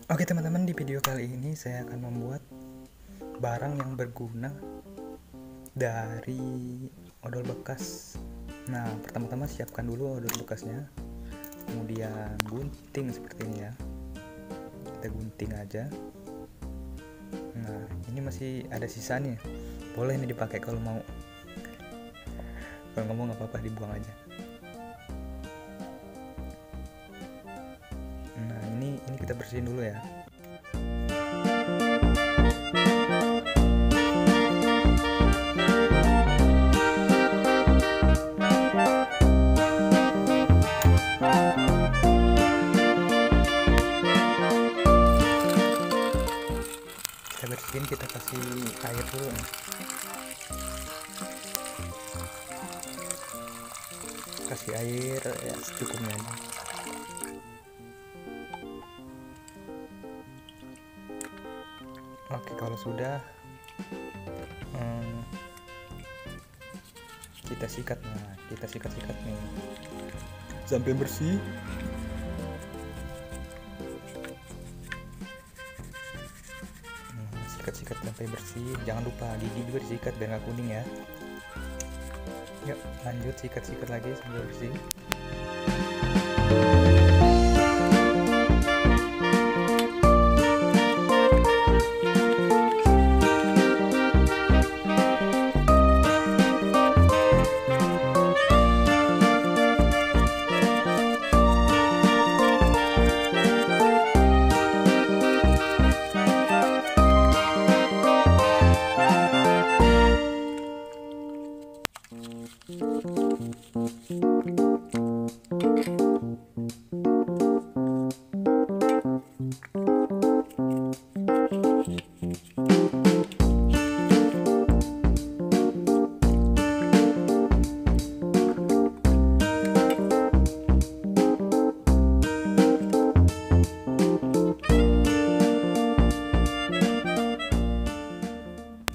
Oke teman-teman, di video kali ini saya akan membuat barang yang berguna dari odol bekas. Nah, pertama-tama siapkan dulu odol bekasnya, kemudian gunting seperti ini ya. Kita gunting aja. Nah, ini masih ada sisanya, boleh nih dipakai kalau mau. Kalau nggak mau nggak apa-apa, dibuang aja. Nah, ini kita bersihin dulu ya. Kita bersihin, kita kasih air dulu nih. Kasih air ya secukupnya aja. Oke, kalau sudah kita sikat. Nah, kita sikat-sikat nih sampai bersih. Sikat-sikat sampai bersih, jangan lupa gigi juga disikat biar nggak kuning ya. Yuk lanjut, sikat-sikat lagi sampai bersih.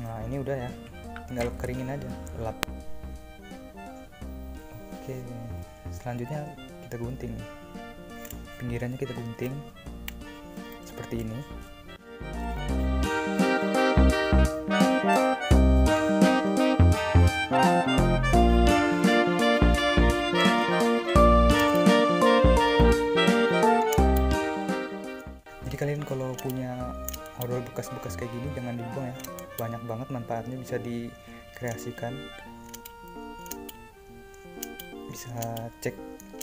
Nah, ini udah ya, tinggal keringin aja, lap. Oke, selanjutnya kita gunting. Pinggirannya kita gunting seperti ini. Jadi kalian kalau punya odol bekas-bekas kayak gini jangan dibuang ya, banyak banget manfaatnya, bisa dikreasikan. Bisa cek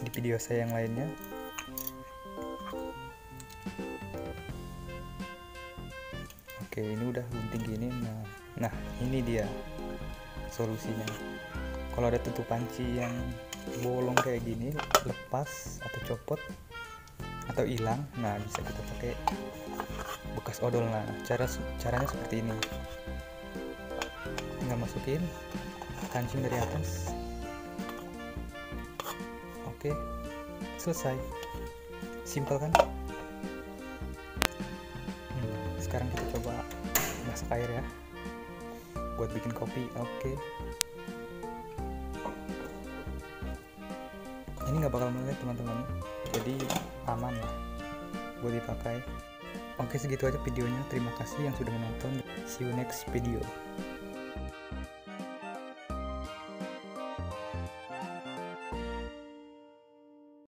di video saya yang lainnya. Oke, ini udah gunting gini. Nah ini dia solusinya. Kalau ada tutup panci yang bolong kayak gini, lepas atau copot atau hilang, nah bisa kita pakai bekas odol. Nah, caranya seperti ini. Tinggal masukin, kancing dari atas. Oke, selesai. Simpel kan? Sekarang kita coba masak air ya, buat bikin kopi. Oke, ini nggak bakal meleset teman-teman, jadi aman lah buat dipakai. Oke, segitu aja videonya. Terima kasih yang sudah menonton. See you next video.